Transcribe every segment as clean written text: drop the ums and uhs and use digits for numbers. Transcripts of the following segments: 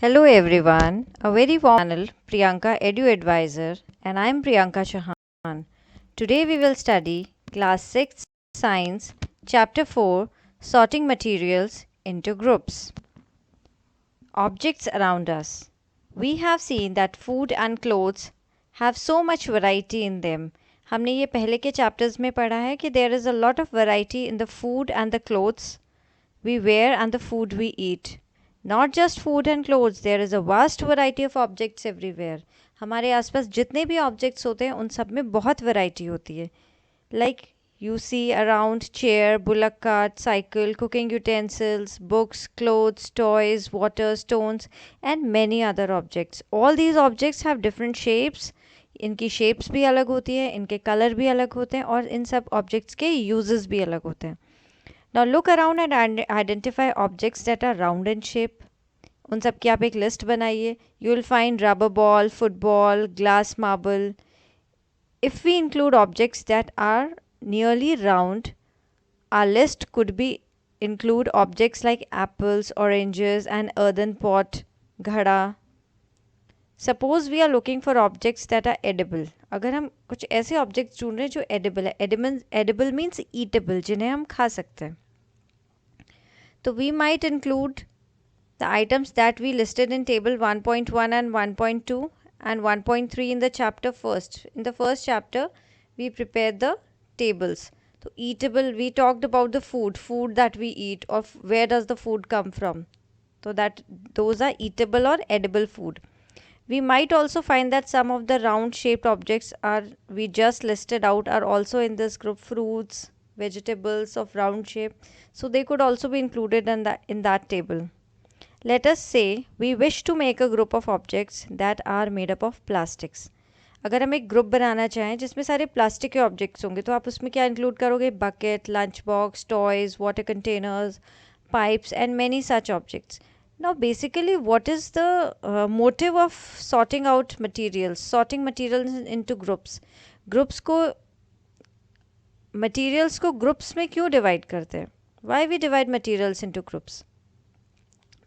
Hello everyone, a very warm channel Priyanka Edu Advisor and I am Priyanka Chauhan. Today we will study class 6 science chapter 4 sorting materials into groups. Objects around us. We have seen that food and clothes have so much variety in them. हमने ये पहले के chapters में पढ़ा है कि there is a lot of variety in the food and the clothes we wear and the food we eat. Not just food and clothes, there is a vast variety of objects everywhere. हमारे आसपास जितने भी objects होते हैं उन सब में बहुत variety होती है. Like you see around chair, bullock cart, cycle, cooking utensils, books, clothes, toys, water, stones and many other objects. All these objects have different shapes. इनकी shapes भी अलग होती है, इनके color भी अलग होते हैं और इन सब objects के uses भी अलग होते हैं. Now look around and identify objects that are round in shape. उन सब की आप एक लिस्ट बनाइए. You will find rubber ball, football, glass marble. If we include objects that are nearly round, our list could be include objects like apples, oranges, and earthen pot, घड़ा. Suppose we are looking for objects that are edible. अगर हम कुछ ऐसे objects ढूंढ रहे हैं जो edible है. Edible means eatable, जिन्हें हम खा सकते हैं. So we might include the items that we listed in table 1.1 and 1.2 and 1.3 in the chapter first. In the first chapter, we prepared the tables. So eatable, we talked about the food that we eat, or where does the food come from. So that those are eatable or edible food. We might also find that some of the round shaped objects we just listed out are also in this group. Fruits, vegetables of round shape, so they could also be included in that table. Let us say we wish to make a group of objects that are made up of plastics. अगर हम एक group बनाना चाहें जिसमें सारे plastic के objects होंगे तो आप उसमें क्या इंक्लूड करोगे? Bucket, lunch box, toys, water containers, pipes and many such objects. Now basically what is the motive of sorting out materials? Sorting materials into groups. Groups को materials को groups में क्यों divide करते हैं? Why we divide materials into groups?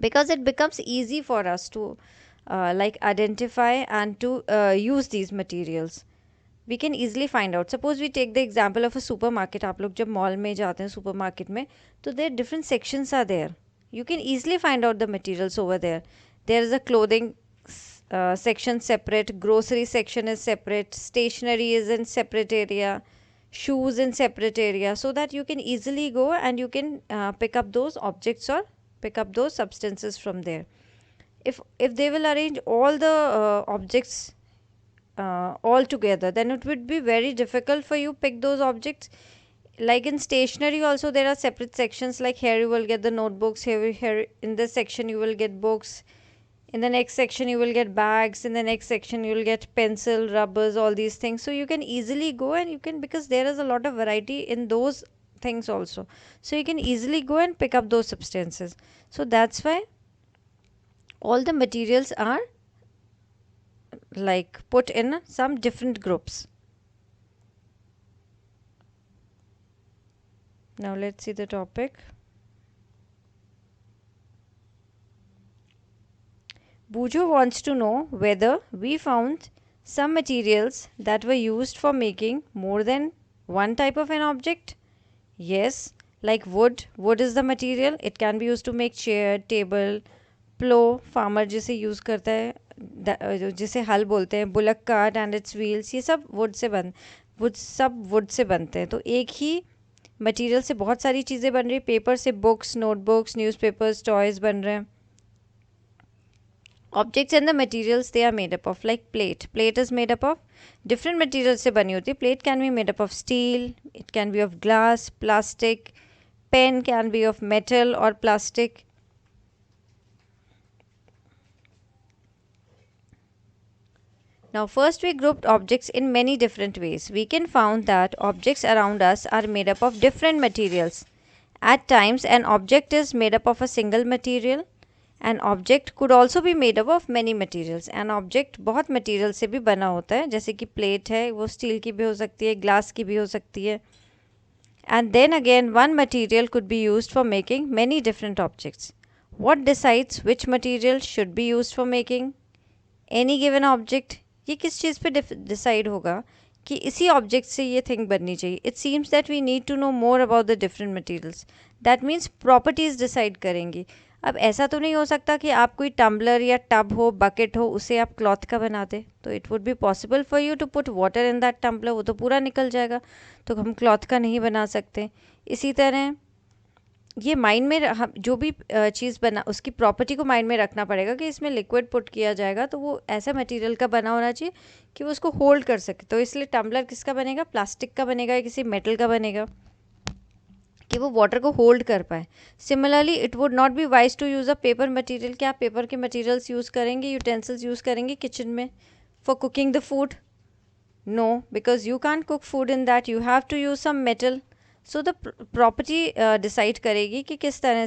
Because it becomes easy for us to identify and to use these materials. We can easily find out. Suppose we take the example of a supermarket. आप लोग जब mall में जाते हैं supermarket में तो there different sections are there. You can easily find out the materials over there. There is a clothing section separate, grocery section is separate, stationery is in separate area, shoes in separate area, so that you can easily go and you can pick up those objects or pick up those substances from there. If they will arrange all the objects all together, then it would be very difficult for you pick those objects. Like in stationery also there are separate sections, like here you will get the notebooks, here in this section you will get books, in the next section you will get bags, in the next section you will get pencil, rubbers, all these things. So you can easily go and you can, because there is a lot of variety in those things also, so you can easily go and pick up those substances. So that's why all the materials are like put in some different groups. Now let's see the topic. Bujo wants to know whether we found some materials that were used for making more than one type of an object. Yes, like wood. Wood is the material. It can be used to make chair, table, plow. Farmer जिसे use करता है, जिसे हल बोलते हैं, bullock cart and its wheels, ये सब wood से बनते हैं. तो एक ही मटेरियल से बहुत सारी चीज़ें बन रही है. पेपर से बुक्स, नोटबुक्स, न्यूज़पेपर्स, टॉयज बन रहे हैं. Objects and the materials they are made up of, like plate. Plate is made up of different materials से बनी होती है. Plate can be made up of steel, it can be of glass, plastic. Pen can be of metal or plastic. Now first we grouped objects in many different ways. We can found that objects around us are made up of different materials. At times an object is made up of a single material. An object could also be made up of many materials. An object बहुत material से भी बना होता है, जैसे कि plate है, वो steel की भी हो सकती है, glass की भी हो सकती है. And then again one material could be used for making many different objects. What decides which material should be used for making any given object? ये किस चीज़ पे डिसाइड होगा कि इसी ऑब्जेक्ट से ये थिंग बननी चाहिए? It seems that we need to know more about the different materials. That means properties decide करेंगी. अब ऐसा तो नहीं हो सकता कि आप कोई टम्बलर या टब हो, बकेट हो, उसे आप क्लॉथ का बना दें. तो it would be possible for you to put water in that tumbler, वो तो पूरा निकल जाएगा. तो हम क्लॉथ का नहीं बना सकते. इसी तरह ये माइंड में हम जो भी चीज़ बना उसकी प्रॉपर्टी को माइंड में रखना पड़ेगा कि इसमें लिक्विड पुट किया जाएगा तो वो ऐसा मटेरियल का बना होना चाहिए कि वो उसको होल्ड कर सके. तो इसलिए टम्बलर किसका बनेगा? प्लास्टिक का बनेगा या किसी मेटल का बनेगा कि वो वाटर को होल्ड कर पाए. Similarly it would not be wise to use a paper material. क्या आप पेपर के मटेरियल्स यूज़ करेंगे, यूटेंसिल्स यूज़ करेंगे किचन में for cooking the food? No, because you can't cook food in that, you have to use some metal. So the property decide करेगी कि किस तरह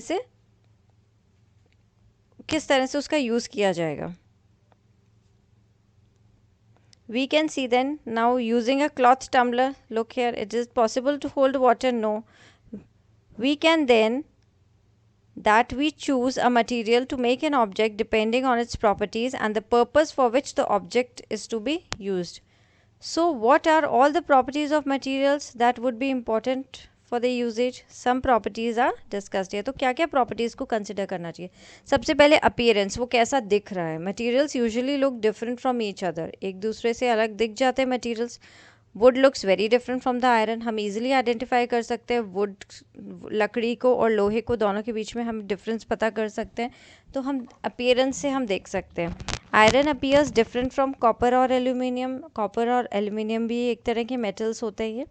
से उसका यूज़ किया जाएगा. We can see then now using a cloth tumbler. Look here, it is possible to hold water? No. We can then that we choose a material to make an object depending on its properties and the purpose for which the object is to be used. So what are all the properties of materials that would be important for the usage? Some properties are discussed here. तो क्या क्या properties को consider करना चाहिए? सबसे पहले appearance, वो कैसा दिख रहा है. Materials usually look different from each other. एक दूसरे से अलग दिख जाते हैं materials. Wood looks very different from the iron. हम easily identify कर सकते हैं wood, लकड़ी को और लोहे को, दोनों के बीच में हम difference पता कर सकते हैं. तो हम appearance से हम देख सकते हैं. Iron appears different from copper और एल्यूमिनियम. कॉपर और एल्यूमिनियम भी एक तरह के मेटल्स होते हैं.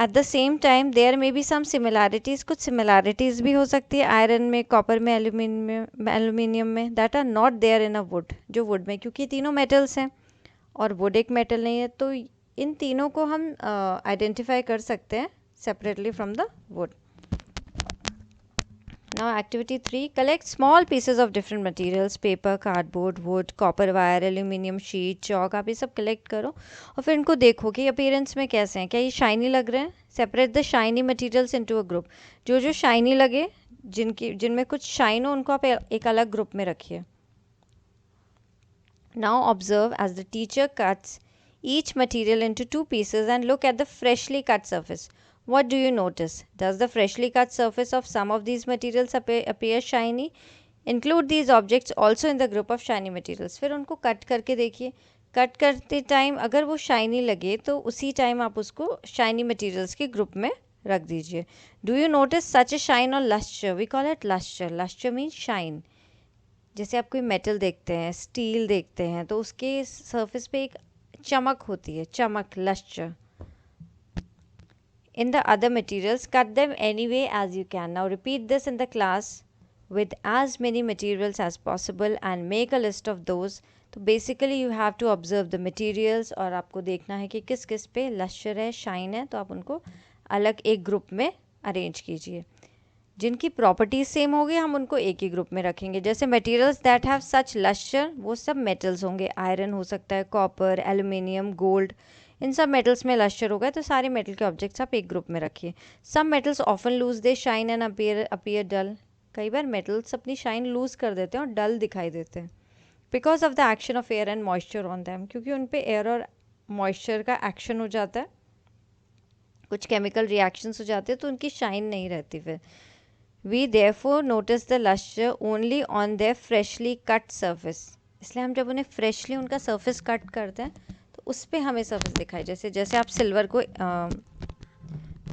At the same time there may be some similarities. कुछ सिमिलैरिटीज़ भी हो सकती है आयरन में, कॉपर में, एल्यूमिनियम में, that are not there in a wood. जो वुड में, क्योंकि तीनों मेटल्स हैं और वुड एक मेटल नहीं है, तो इन तीनों को हम आइडेंटिफाई कर सकते हैं separately from the wood. Now activity 3, collect small pieces of different materials, paper, cardboard, wood, copper wire, aluminium sheet, chalk. आप ये सब collect करो और फिर इनको देखो कि appearance में कैसे हैं. क्या ये shiny लग रहे हैं? Separate the shiny materials into a group. जो जो shiny लगे, जिनमें कुछ shine हो, उनको आप एक अलग group में रखिए. Now observe as the teacher cuts each material into two pieces and look at the freshly cut surface. What do you notice? Does the freshly cut surface of some of these materials appear shiny? Include these objects also in the group of shiny materials. फिर उनको cut करके देखिए. Cut करते time अगर वो shiny लगे तो उसी टाइम आप उसको शाइनी मटेरियल्स के ग्रुप में रख दीजिए. Do you notice such a shine और lustre? We call it lustre. Lustre means shine. जैसे आप कोई मेटल देखते हैं, स्टील देखते हैं, तो उसके सरफेस पे एक चमक होती है, चमक, lustre. In the other materials, cut them any way as you can. Now repeat this in the class with as many materials as possible and make a list of those. तो basically you have to observe the materials और आपको देखना है कि किस किस पे lustre है, शाइन है, तो आप उनको अलग एक ग्रुप में अरेंज कीजिए. जिनकी प्रॉपर्टीज सेम होगी हम उनको एक ही ग्रुप में रखेंगे. जैसे materials that have such lustre, वो सब मेटल्स होंगे. आयरन हो सकता है, कॉपर, एल्यूमिनियम, गोल्ड, इन सब मेटल्स में लश्चर होगा, तो सारे मेटल के ऑब्जेक्ट्स आप एक ग्रुप में रखिए. Some metals often lose the shine and appear dull. कई बार मेटल्स अपनी शाइन लूज कर देते हैं और डल दिखाई देते हैं because of the action of air and moisture on them. क्योंकि उन पे एयर और मॉइस्चर का एक्शन हो जाता है, कुछ केमिकल रिएक्शंस हो जाते हैं, तो उनकी शाइन नहीं रहती. फिर We therefore notice the luster only on their freshly cut surface. इसलिए हम जब उन्हें freshly उनका surface cut करते हैं तो उस पर हमें surface दिखाई. जैसे आप सिल्वर को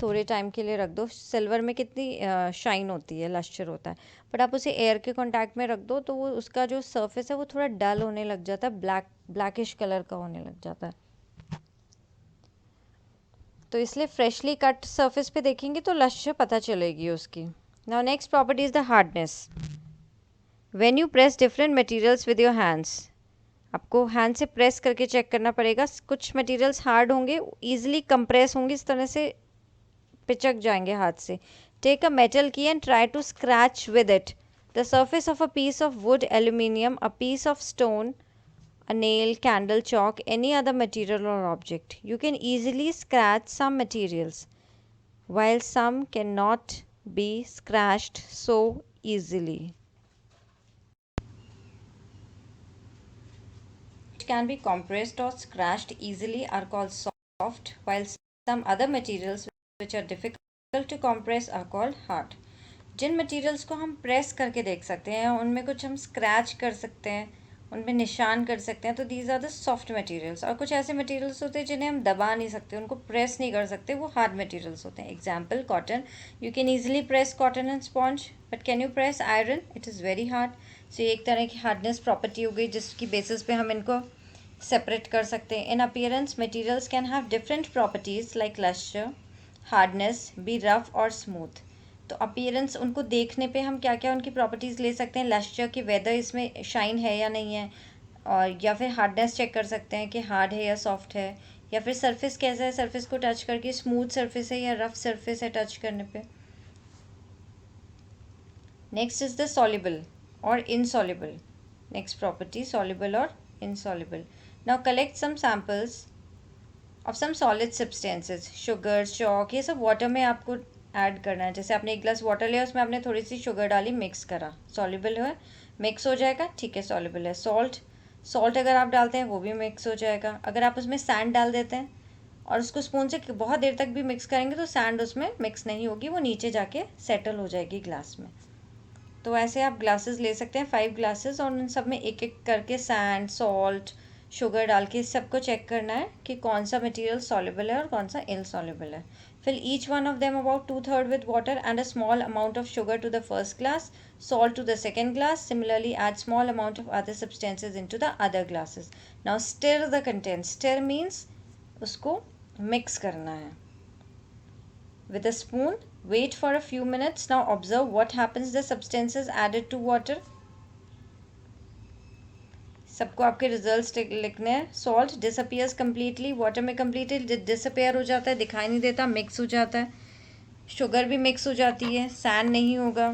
थोड़े टाइम के लिए रख दो, सिल्वर में कितनी शाइन होती है, लस्टर होता है, बट आप उसे एयर के कांटेक्ट में रख दो तो वो उसका जो सरफेस है वो थोड़ा डल होने लग जाता है, ब्लैकिश कलर का होने लग जाता है. तो इसलिए फ्रेशली कट सरफेस पे देखेंगे तो लस्टर पता चलेगी उसकी. Now next property is the hardness. When you press different materials with your hands, आपको हैंड से प्रेस करके चेक करना पड़ेगा. कुछ मटेरियल्स हार्ड होंगे, ईजिली कंप्रेस होंगे, इस तरह से पिचक जाएंगे हाथ से. Take a metal key and try to scratch with it the surface of a piece of wood, aluminium, a piece of stone, a nail, candle, chalk, any other material or object. You can easily scratch some materials, while some cannot be scratched so easily. Which can be compressed or scratched easily are called soft, while some other materials which are difficult to compress are called hard. जिन materials को हम press करके देख सकते हैं, उनमें कुछ हम स्क्रैच कर सकते हैं, उनमें निशान कर सकते हैं, तो these are the soft materials. और कुछ ऐसे मटेरियल्स होते हैं जिन्हें हम दबा नहीं सकते, उनको प्रेस नहीं कर सकते, वो हार्ड मटेरियल्स होते हैं. Example cotton. You can easily press cotton and sponge, but can you press iron? It is very hard. So ये एक तरह की हार्डनेस प्रॉपर्टी हो गई जिसकी बेसिस पे हम इनको सेपरेट कर सकते हैं. In appearance materials can have different properties like lustre, hardness, be rough और स्मूथ. तो अपीयरेंस, उनको देखने पे हम क्या क्या उनकी प्रॉपर्टीज़ ले सकते हैं. लस्टर की वेदर इसमें शाइन है या नहीं है, और या फिर हार्डनेस चेक कर सकते हैं कि हार्ड है या सॉफ्ट है, या फिर सरफेस कैसा है, सरफेस को टच करके स्मूथ सरफेस है या रफ सरफेस है टच करने पे. नेक्स्ट इज द सॉल्युबल और इनसॉल्युबल. नेक्स्ट प्रॉपर्टी सॉल्युबल और insoluble. Now collect some samples of some solid substances. Sugar, chalk, ये सब वाटर में आपको ऐड करना है. जैसे आपने एक ग्लास वाटर लिया, उसमें आपने थोड़ी सी शुगर डाली, मिक्स करा, सॉल्युबल है, मिक्स हो जाएगा, ठीक है, सॉल्युबल है. सॉल्ट अगर आप डालते हैं वो भी मिक्स हो जाएगा. अगर आप उसमें सैंड डाल देते हैं और उसको स्पून से बहुत देर तक भी मिक्स करेंगे तो सैंड उसमें मिक्स नहीं होगी, वो नीचे जाके सेटल हो जाएगी ग्लास में. तो ऐसे आप ग्लासेस ले सकते हैं, 5 ग्लासेस, और उन सब में एक एक करके सैंड, सॉल्ट, शुगर डाल के सबको चेक करना है कि कौन सा मटेरियल सॉल्युबल है और कौन सा इनसॉल्युबल है. Fill each one of them about 2/3 with water and a small amount of sugar to the first glass, salt to the second glass. Similarly, add small amount of other substances into the other glasses. Now stir the contents. Stir means उसको mix करना है. With a spoon, wait for a few minutes. Now observe what happens the substances added to water. सबको आपके results लिखने हैं. Salt disappears completely, water में completely disappear हो जाता है, दिखाई नहीं देता, मिक्स हो जाता है. शुगर भी मिक्स हो जाती है, सैंड नहीं होगा.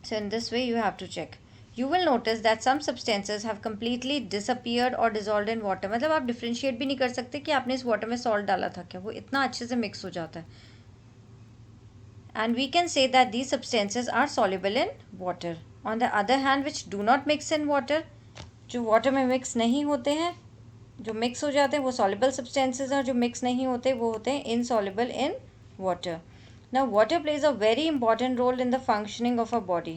So in this way you have to check. You will notice that some substances have completely disappeared और डिजॉल्व इन वाटर. मतलब आप डिफ्रेंशिएट भी नहीं कर सकते कि आपने इस वाटर में सॉल्ट डाला था क्या, वो इतना अच्छे से मिक्स हो जाता है. And we can say that these substances are soluble in water. On the other hand which do not mix in water, जो वाटर में मिक्स नहीं होते हैं, जो मिक्स हो जाते हैं वो सॉल्युबल सब्सटेंसेज हैं, जो मिक्स नहीं होते वो होते हैं insoluble in water. Now water plays a very important role in the functioning of a body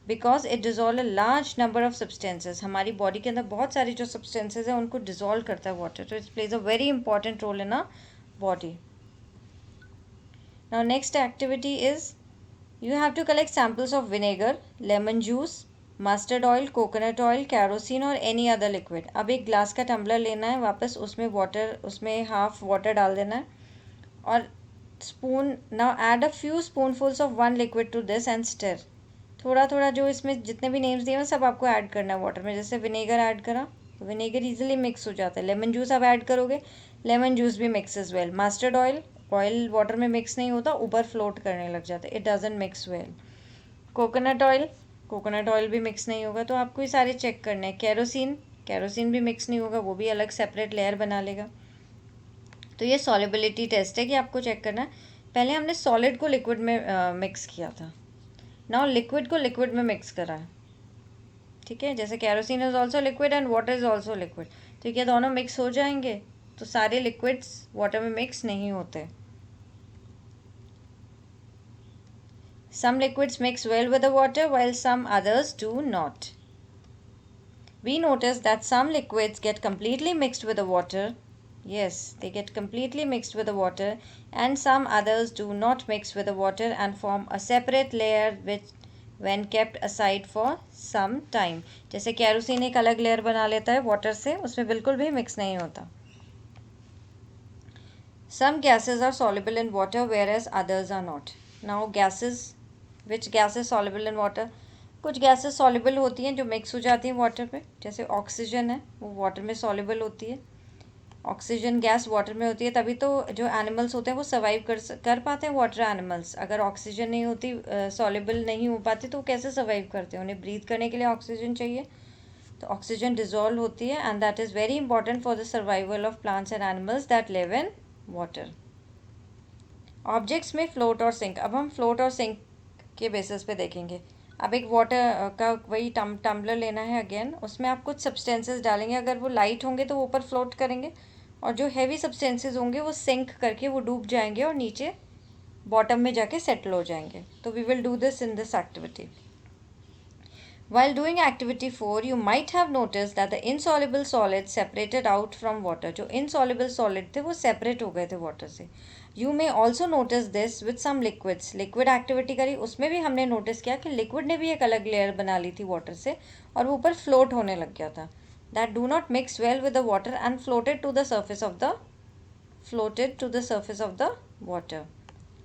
because it dissolve a large number of substances. हमारी बॉडी के अंदर बहुत सारी जो सब्सटेंसेज हैं उनको डिजॉल्व करता है वाटर, तो it plays a very important role in a body. Now next activity is you have to collect samples of vinegar, lemon juice, mustard oil, coconut oil, kerosene और एनी अदर लिक्विड. अब एक glass का tumbler लेना है, वापस उसमें water, उसमें half water डाल देना है और spoon. Now add a few spoonfuls of one liquid to this and stir. थोड़ा थोड़ा जो इसमें जितने भी नेम्स दिए हैं सब आपको ऐड करना है वाटर में. जैसे विनेगर ऐड करा तो विनेगर ईजिली मिक्स हो जाता है. लेमन जूस आप ऐड करोगे, लेमन जूस भी mix is well. Mustard oil water में मिक्स नहीं होता, ऊपर फ्लोट करने लग जाता है, it doesn't mix well. Coconut oil भी मिक्स नहीं होगा. तो आपको ये सारे चेक करने हैं. कैरोसिन भी मिक्स नहीं होगा, वो भी अलग सेपरेट लेयर बना लेगा. तो ये सॉल्युबिलिटी टेस्ट है कि आपको चेक करना है. पहले हमने सॉलिड को लिक्विड में मिक्स किया था, नाउ लिक्विड को लिक्विड में मिक्स करा है, ठीक है. जैसे kerosene is also liquid and water is also liquid, तो क्या दोनों मिक्स हो जाएंगे? तो सारे लिक्विड्स वाटर में मिक्स नहीं होते. Some liquids mix well with the water while some others do not. We notice that some liquids get completely mixed with the water. Yes, they get completely mixed with the water, and some others do not mix with the water and form a separate layer which when kept aside for some time. जैसे kerosene एक अलग layer बना लेता है water से, उसमें बिल्कुल भी मिक्स नहीं होता. Some gases are soluble in water whereas others are not. Now gases, which gas is soluble in water? कुछ गैसेस सॉल्युबल होती हैं जो मिक्स हो जाती हैं वाटर पे. जैसे ऑक्सीजन है, वो वाटर में सॉल्युबल होती है. ऑक्सीजन गैस वाटर में होती है, तभी तो जो एनिमल्स होते हैं वो सर्वाइव कर पाते हैं. वाटर एनिमल्स, अगर ऑक्सीजन नहीं होती, सॉल्युबल नहीं हो पाती, तो वो कैसे सर्वाइव करते हैं? उन्हें ब्रीथ करने के लिए ऑक्सीजन चाहिए. तो ऑक्सीजन डिजॉल्व होती है and that is very important for the survival of plants and animals that live in water. Objects में फ्लोट और सिंक. अब हम फ्लोट और सिंक के बेसिस पे देखेंगे। अब एक वाटर का वही टम्बलर लेना है अगेन, उसमें आप कुछ सब्सटेंसेस डालेंगे। अगर वो लाइट होंगे तो वो ऊपर फ्लोट करेंगे, और जो हैवी सब्सटेंसेस होंगे वो सिंक करके वो डूब जाएंगे और नीचे बॉटम में जाके सेटल हो जाएंगे। तो we will do this in this activity. While doing activity 4, you might have noticed that the insoluble solids separated out from water. जो insoluble solid थे वो separate हो गए थे water से. You may also notice this with some liquids. Liquid activity करी, उसमें भी हमने notice किया कि liquid ने भी एक अलग layer बना ली थी water से और वो ऊपर float होने लग गया था. That do not mix well with the water and floated to the surface of the water.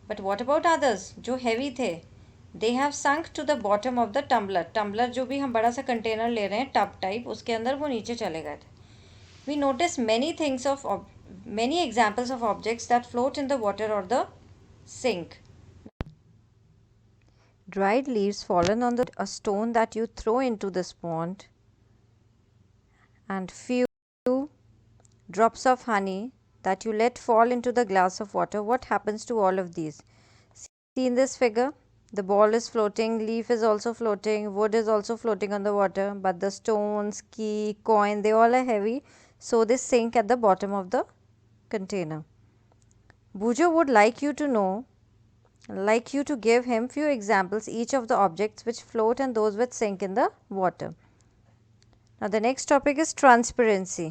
But what about others जो heavy थे? They have sunk to the bottom of the tumbler. Tumbler जो भी हम बड़ा सा container ले रहे हैं टब टाइप, उसके अंदर वो नीचे चले गए थे. We notice many examples of objects that float in the water or the sink. Dried leaves fallen on a stone that you throw into this pond, and few drops of honey that you let fall into the glass of water. What happens to all of these? See in this figure, the ball is floating, leaf is also floating, wood is also floating on the water, but the stones, key, coin, they all are heavy, so they sink at the bottom of the container. Bujo would like you to give him few examples each of the objects which float and those which sink in the water. Now the next topic is transparency.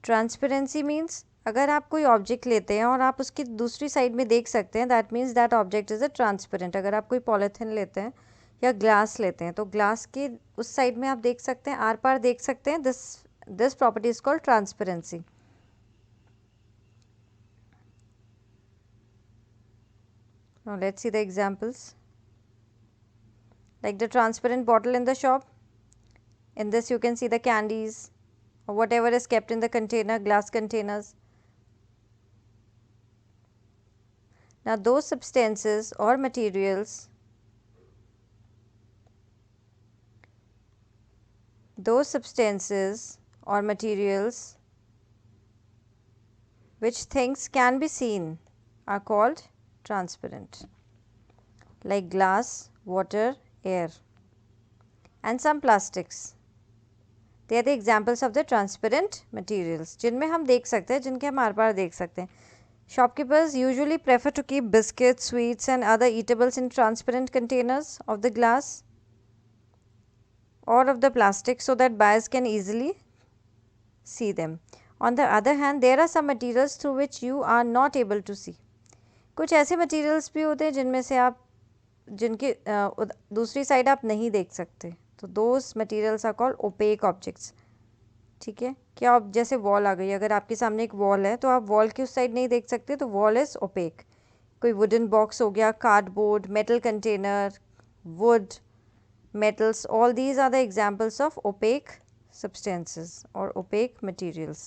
Transparency means अगर आप कोई object लेते हैं और आप उसकी दूसरी side में देख सकते हैं, that means that object is a transparent. अगर आप कोई पॉलीथिन लेते हैं या ग्लास लेते हैं तो ग्लास के उस साइड में आप देख सकते हैं, आर पार देख सकते हैं. This property is called transparency. Now let's see the examples. Like the transparent bottle in the shop. In this you can see the candies or whatever is kept in the container, glass containers. Now those substances or materials which things can be seen are called transparent, like glass, water, air, and some plastics. They are the examples of the transparent materials जिनमें हम देख सकते हैं, जिनके हम are पार देख सकते हैं. Shopkeepers usually prefer to keep biscuits, sweets, and other eatables in transparent containers of the glass or of the plastic so that buyers can easily see them. On the other hand, there are some materials through which you are not able to see. कुछ ऐसे materials भी होते हैं जिनमें से आप जिनकी दूसरी साइड आप नहीं देख सकते. तो those materials are called opaque objects. ठीक है, क्या आप जैसे वॉल आ गई, अगर आपके सामने एक वॉल है तो आप वॉल की उस साइड नहीं देख सकते, तो वॉल इज़ ओपेक. कोई वुडन बॉक्स हो गया, cardboard, metal container, would, metals, all these are the examples of opaque substances or opaque materials.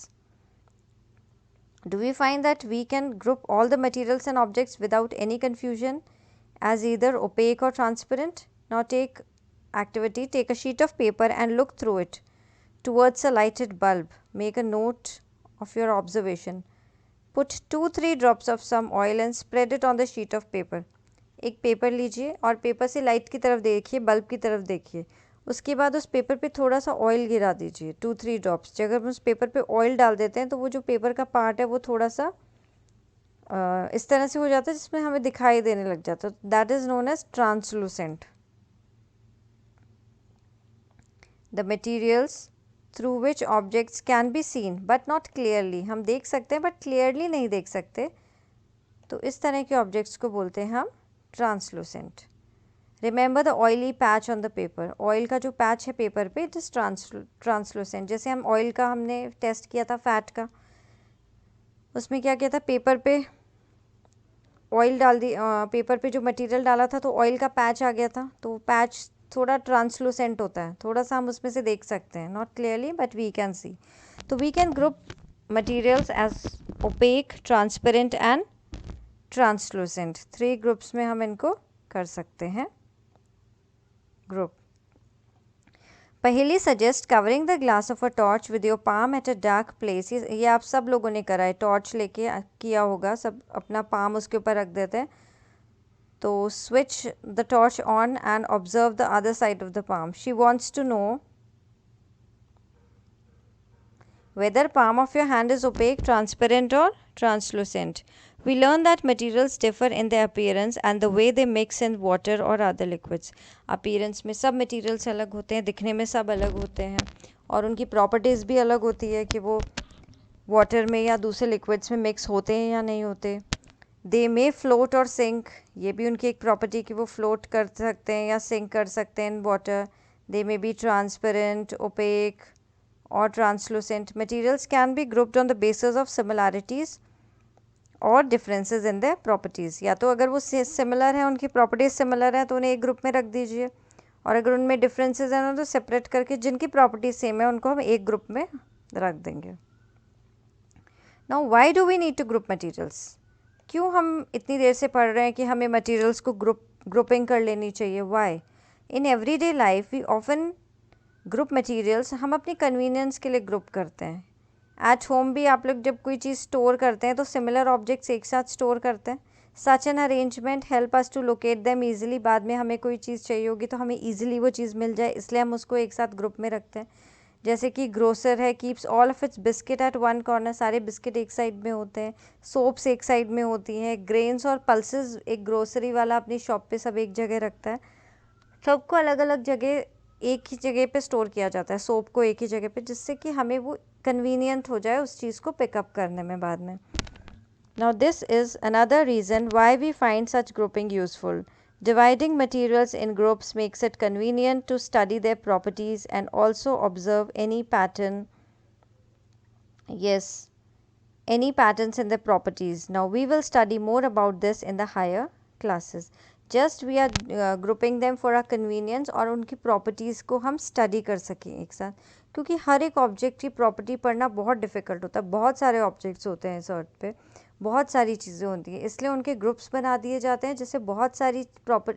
Do we find that we can group all the materials and objects without any confusion as either opaque or transparent? Now take a sheet of paper and look through it towards a lighted bulb. Make a note of your observation. Put 2-3 drops of some oil and spread it on the sheet of paper. एक paper लीजिए और paper से light की तरफ देखिए, bulb की तरफ देखिए. उसके बाद उस पेपर पे थोड़ा सा ऑयल गिरा दीजिए, 2-3 ड्रॉप्स. अगर हम उस पेपर पे ऑयल डाल देते हैं तो वो जो पेपर का पार्ट है वो थोड़ा सा इस तरह से हो जाता है जिसमें हमें दिखाई देने लग जाता है. That is known as translucent. The materials through which objects can be seen but not clearly. हम देख सकते हैं बट क्लियरली नहीं देख सकते, तो इस तरह के ऑब्जेक्ट्स को बोलते हैं हम translucent. Remember the oily patch on the paper. Oil का जो पैच है पेपर पे, इट इज़ ट्रांसलूसेंट. जैसे हम ऑयल का हमने टेस्ट किया था फैट का, उसमें क्या किया था, पेपर पे ऑयल डाल दी, पेपर पे जो मटेरियल डाला था तो ऑयल का पैच आ गया था, तो पैच थोड़ा ट्रांसलूसेंट होता है, थोड़ा सा हम उसमें से देख सकते हैं, not clearly but we can see. तो we can group materials as opaque, transparent and translucent. 3 groups में हम इनको कर सकते हैं ग्रुप. पहली suggest covering the glass of a torch with your palm at a dark place. ये आप सब लोगों ने करा है, टॉर्च लेके किया होगा, सब अपना पाम उसके ऊपर रख देते हैं तो switch the torch on and observe the other side of the palm. She wants to know whether palm of your hand is opaque, transparent or translucent. We learn that materials differ in their appearance and the way they mix in water or other liquids. Appearance में सब materials अलग होते हैं, दिखने में सब अलग होते हैं और उनकी properties भी अलग होती है कि वो water में या दूसरे liquids में mix होते हैं या नहीं होते. They may float or sink. ये भी उनकी एक property कि वो float कर सकते हैं या sink कर सकते हैं in water. They may be transparent, opaque or translucent. Materials can be grouped on the basis of similarities और differences in their properties. या तो अगर वो similar है, उनकी properties similar है तो उन्हें एक group में रख दीजिए और अगर उनमें differences हैं तो separate करके जिनकी properties same है उनको हम एक group में रख देंगे. Now why do we need to group materials? क्यों हम इतनी देर से पढ़ रहे हैं कि हमें materials को grouping कर लेनी चाहिए? Why? In everyday life we often group materials. हम अपनी convenience के लिए group करते हैं. At home भी आप लोग जब कोई चीज़ store करते हैं तो similar objects एक साथ store करते हैं. Such an arrangement help us to locate them easily. बाद में हमें कोई चीज़ चाहिए होगी तो हमें easily वो चीज़ मिल जाए, इसलिए हम उसको एक साथ group में रखते हैं. जैसे कि grocer है, keeps all of its biscuit at one corner. सारे बिस्किट एक साइड में होते हैं, soaps एक साइड में होती हैं, grains और pulses एक grocery वाला अपनी शॉप पे सब एक जगह रखता है. सबको अलग अलग जगह एक ही जगह पे स्टोर किया जाता है, सोप को एक ही जगह पे, जिससे कि हमें वो कन्वीनियंट हो जाए उस चीज़ को पिकअप करने में बाद में. Now this is another reason why we find such grouping useful. Dividing materials in groups makes it convenient to study their properties and also observe any pattern. Yes, any patterns in their properties. Now we will study more about this in the higher classes. Just we are grouping them for our convenience और उनकी properties को हम study कर सकें एक साथ, क्योंकि हर एक object की property पढ़ना बहुत difficult होता है. बहुत सारे objects होते हैं इस earth पे, बहुत सारी चीज़ें होती हैं, इसलिए उनके ग्रुप्स बना दिए जाते हैं जिससे बहुत सारी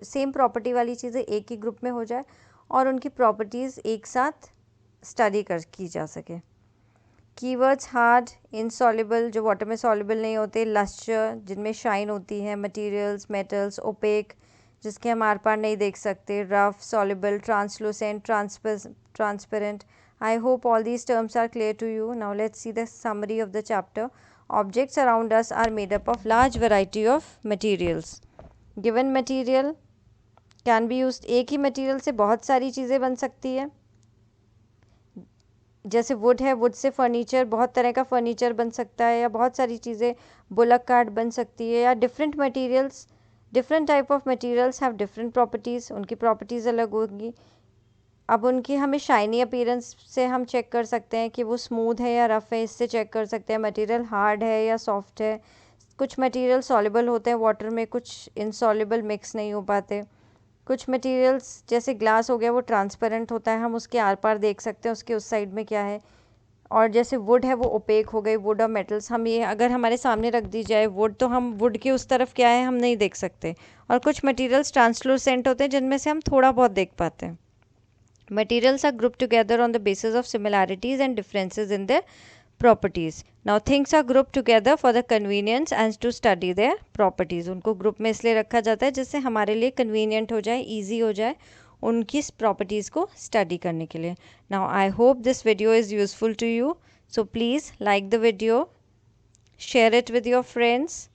सेम प्रॉपर्टी वाली चीज़ें एक ही ग्रुप में हो जाए और उनकी प्रॉपर्टीज़ एक साथ स्टडी की जा सके. कीवर्ड्स: हार्ड, इनसॉल्युबल जो वाटर में सॉल्युबल नहीं होते, लस्टर जिनमें शाइन होती है, मटेरियल्स, मेटल्स, ओपेक जिसके हम आर पार नहीं देख सकते, rough, soluble, translucent, transparent. I hope all these terms are clear to you. Now let's see the summary of the chapter. Objects around us are made up of large variety of materials. Given material can be used. एक ही material से बहुत सारी चीज़ें बन सकती है. जैसे would है, वुड से फर्नीचर, बहुत तरह का फर्नीचर बन सकता है, या बहुत सारी चीज़ें बुलक कार्ट बन सकती है, या different materials, different type of materials have different properties, उनकी प्रॉपर्टीज़ अलग होंगी. अब उनकी हमें शाइनी अपीयरेंस से हम चेक कर सकते हैं कि वो स्मूथ है या रफ़ है, इससे चेक कर सकते हैं. मटेरियल हार्ड है या सॉफ्ट है. कुछ मटेरियल सॉल्युबल होते हैं वाटर में, कुछ इनसॉल्युबल मिक्स नहीं हो पाते. कुछ मटेरियल्स जैसे ग्लास हो गया वो ट्रांसपेरेंट होता है, हम उसके आर पार देख सकते हैं उसके उस साइड में क्या है. और जैसे वुड है वो ओपेक हो गई. वुड और मेटल्स हम ये अगर हमारे सामने रख दी जाए वुड, तो हम वुड के उस तरफ क्या है हम नहीं देख सकते. और कुछ मटेरियल्स ट्रांसलूसेंट होते हैं जिनमें से हम थोड़ा बहुत देख पाते हैं. Materials are grouped together on the basis of similarities and differences in their properties. Now things are grouped together for the convenience and to study their properties. उनको ग्रुप में इसलिए रखा जाता है जिससे हमारे लिए convenient हो जाए, easy हो जाए उनकी properties को study करने के लिए. Now I hope this video is useful to you. So please like the video, share it with your friends,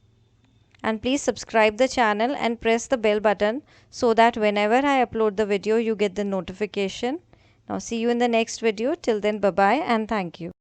and please subscribe the channel and press the bell button so that whenever I upload the video you get the notification. Now see you in the next video. Till then, bye bye and thank you.